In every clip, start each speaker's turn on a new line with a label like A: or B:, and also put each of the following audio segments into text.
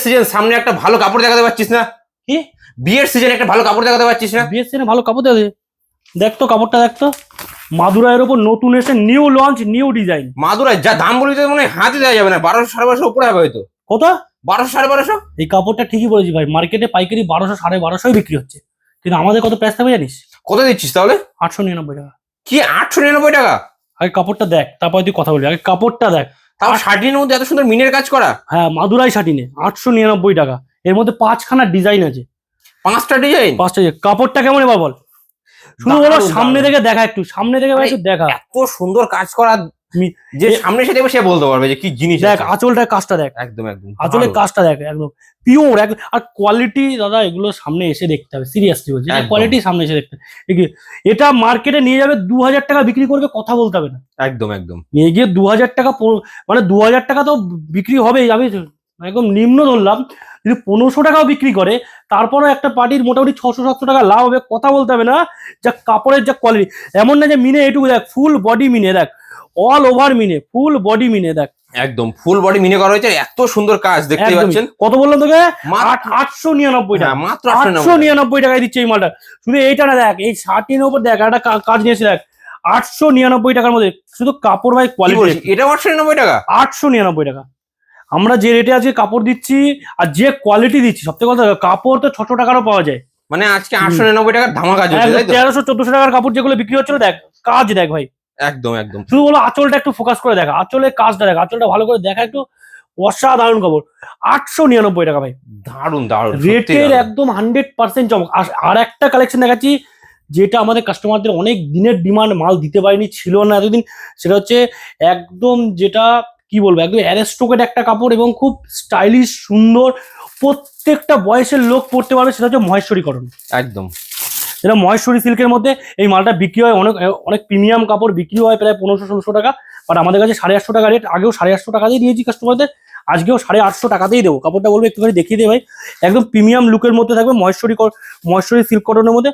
A: Season, সামনে একটা ভালো কাপড় দেখাতে পারছিস না?
B: কি
A: বিয়ের সিজন একটা ভালো কাপড় দেখাতে পারছিস না?
B: বিয়ের সিজনে ভালো কাপড় দেবে? দেখ তো কাপড়টা, দেখ তো। মাদুরাইয়ের ওপর নতুন এসে new launch, new design.
A: Madurai যা দাম বলি তো মনে হয় হাতে দেওয়া যাবে না, 1200-1250 উপরে হবে হয়তো।
B: কত?
A: 1200-1250।
B: এই কাপড়টা ঠিকই বলেছি ভাই, মার্কেটে পাইকারি 1200-1250 বিক্রি হচ্ছে, কিন্তু আমাদের কত প্রাইস থাকবে জানিস?
A: কত দিচ্ছিস তাহলে?
B: 899 টাকা।
A: কি 899 টাকা?
B: আগে কাপড়টা দেখ, তারপরে তুই কথা বলবি। আগে কাপড়টা দেখ।
A: তাও শার্টিনের মধ্যে এত সুন্দর মিনের কাজ করা।
B: হ্যাঁ, মাদুরাই শাটিনে 899 টাকা। এর মধ্যে 5খানা ডিজাইন আছে।
A: 5টা ডিজাইন।
B: 5টা। কাপড়টা কেমন এবার বল? শুধু বলো, সামনে থেকে দেখা, একটু সামনে থেকে একটু দেখা।
A: এত সুন্দর কাজ করা, যে সামনে এসে দেখবে সে বলতে পারবে যে কি জিনিস।
B: দেখ আঁচলটার কাজটা দেখ,
A: একদম একদম
B: আঁচলের কাজটা দেখ, একদম পিওর। আর কোয়ালিটি দাদা, এগুলো সামনে এসে দেখতে হবে, সিরিয়াসলি বলছি, কোয়ালিটি সামনে এসে দেখতে হবে। এটা মার্কেটে নিয়ে যাবে 2000 টাকা বিক্রি করবে, কথা বলতে হবে না।
A: একদম একদম
B: নিয়ে গিয়ে 2000 টাকা, মানে 2000 টাকা তো বিক্রি হবেই। আমি একদম নিম্ন ধরলাম, যদি 1500 টাকাও বিক্রি করে, তারপরও একটা পার্টির মোটামুটি 600-700 টাকা লাভ হবে, কথা বলতে হবে না। যা কাপড়ের যা কোয়ালিটি, এমন না যে মিনে এটুকু, দেখ ফুল বডি মিনে, দেখ অল ওভার মিনে, ফুল বডি মিনে, দেখ
A: একদম ফুল বডি মিনে করা হয়েছে, এত সুন্দর কাজ দেখতে পাচ্ছেন।
B: কত বললাম তোকে?
A: 899
B: টাকা।
A: মাত্র
B: 899 টাকায় দিচ্ছে এই মালটা। শুধু এইটা না, দেখ এই শার্টির উপর দেখ একটা কাজ নিয়েছে, দেখ 899 টাকার মধ্যে শুধু কাপড় ভাই, কোয়ালিটি।
A: এটা 899 টাকা?
B: 899 টাকা। আমরা যে রেটে আজকে কাপড় দিচ্ছি আর যে কোয়ালিটি দিচ্ছি, সবথেকে কথা, কাপড় তো 600 টাকারও পাওয়া যায়।
A: মানে আজকে 899 টাকার ধামাকা চলছে, তাই তো?
B: 1300-1400 টাকার কাপড় যেগুলো বিক্রি হচ্ছিল, দেখ কাজ দেখ ভাই।
A: একদম একদম
B: শুধু বলো আঁচলটা একটু ফোকাস করে দেখা, আঁচলের কাজটা দেখ, আঁচলটা ভালো করে দেখা একটু। অসাধারণ কাপড়। 899 টাকা ভাই,
A: দারুন দারুন
B: রেটের একদম 100% চমক। আর একটা কালেকশন দেখাচ্ছি, যেটা আমাদের কাস্টমারদের অনেক দিনের ডিমান্ড, মাল দিতে পারিনি, ছিল না এতদিন। সেটা হচ্ছে একদম, যেটা কি বলবো, একদম অ্যারেস্টোকেট একটা কাপড় এবং খুব স্টাইলিশ, সুন্দর, প্রত্যেকটা বয়সের লোক পড়তে পারবে। সেটা হচ্ছে মহেশ্বরী কটন।
A: একদম
B: যেটা মহেশ্বরী সিল্কের মধ্যে এই মালটা বিক্রি হয়, অনেক অনেক প্রিমিয়াম কাপড় বিক্রি হয় প্রায় 1500-1600 টাকা। বাট আমাদের কাছে 850 টাকা রেট। আগেও 850 টাকাতেই দিয়েছি কাস্টমারদের, আজকেও 850 টাকাতেই দেবো। কাপড়টা বলবো একটুখানি দেখিয়ে দে ভাই, একদম প্রিমিয়াম লুকের মধ্যে থাকবে, মহেশ্বরী সিল্ক কটনের মধ্যে।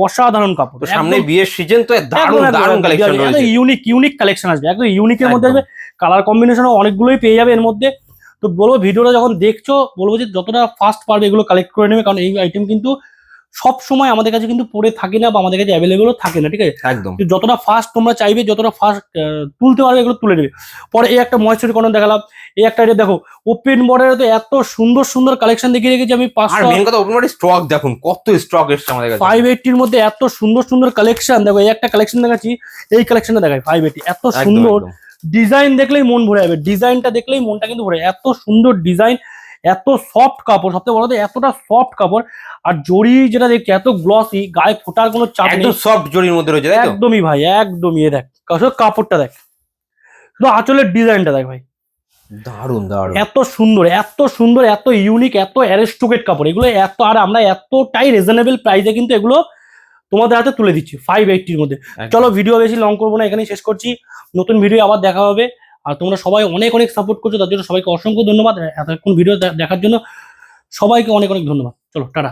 B: অসাধারণ কাপড়।
A: সামনে বিয়ের সিজন তো, দারুন দারুন কালেকশন রয়েছে,
B: ইউনিক কালেকশন আসবে, একদম ইউনিকের মধ্যে আসবে। কালার কম্বিনেশনও অনেকগুলোই পেয়ে যাবে এর মধ্যে। তো বলবো, ভিডিওটা যখন দেখছো, বলবো যে যতটা ফাস্ট পারবে এগুলো কালেক্ট করে নেবে, কারণ এই আইটেম কিন্তু সব সময় আমাদের কাছে কিন্তু পড়ে থাকে না, বা আমাদের কাছে অ্যাভেলেবেলও থাকে না, ঠিক আছে?
A: একদম
B: যতটা ফাস্ট তোমরা চাইবে, যতটা ফাস্ট তুলতে পারবে, এগুলো তুলে নেবে। পরে এই একটা ময়েশ্চারি কটন দেখালাম, এই একটা এটা দেখো, ওপেন বর্ডারে তো এত সুন্দর সুন্দর কালেকশন দেখিয়ে রেখেছি আমি। 500
A: মেন কথা, ওপেন বডি স্টক দেখুন, কত স্টক এসছে আমাদের কাছে।
B: 580 এর মধ্যে এত সুন্দর সুন্দর কালেকশন। দেখো এই একটা কালেকশন দেখাচ্ছি, এই কালেকশনটা দেখাই 580, এত সুন্দর ডিজাইন, দেখলেই মন ভরে যাবে। ডিজাইনটা দেখলেই মনটা কিন্তু ভরে, এত সুন্দর ডিজাইন, এত সফট কাপড়, সবথেকে বড় কথা এতটা সফট কাপড়। আর জড়ি যেটা দেখছি এত গ্লসি, গায়ে ফোটার কোনো চাপ নেই,
A: একদম সফট জড়ির মধ্যে রয়েছে, তাই তো?
B: একদমই ভাই, একদমই। এ দেখ কাপড়টা দেখ, শুধু আঁচলের ডিজাইনটা দেখ ভাই,
A: দারুন দারুন,
B: এত সুন্দর, এত সুন্দর, এত ইউনিক, এত অ্যারেস্টোকেট কাপড় এগুলো, এত। আর আমরা এতটাই রিজনেবল প্রাইসে কিন্তু এগুলো তোমাদের হাতে তুলে দিচ্ছি 580 মধ্যে। চলো ভিডিও বেশি লং করবো না, এখানেই শেষ করছি। নতুন ভিডিও আবার দেখা হবে। আর তোমরা সবাই অনেক অনেক সাপোর্ট করছো, তার জন্য সবাইকে অসংখ্য ধন্যবাদ। এতক্ষণ ভিডিও দেখার জন্য সবাইকে অনেক অনেক ধন্যবাদ। চলো টাটা।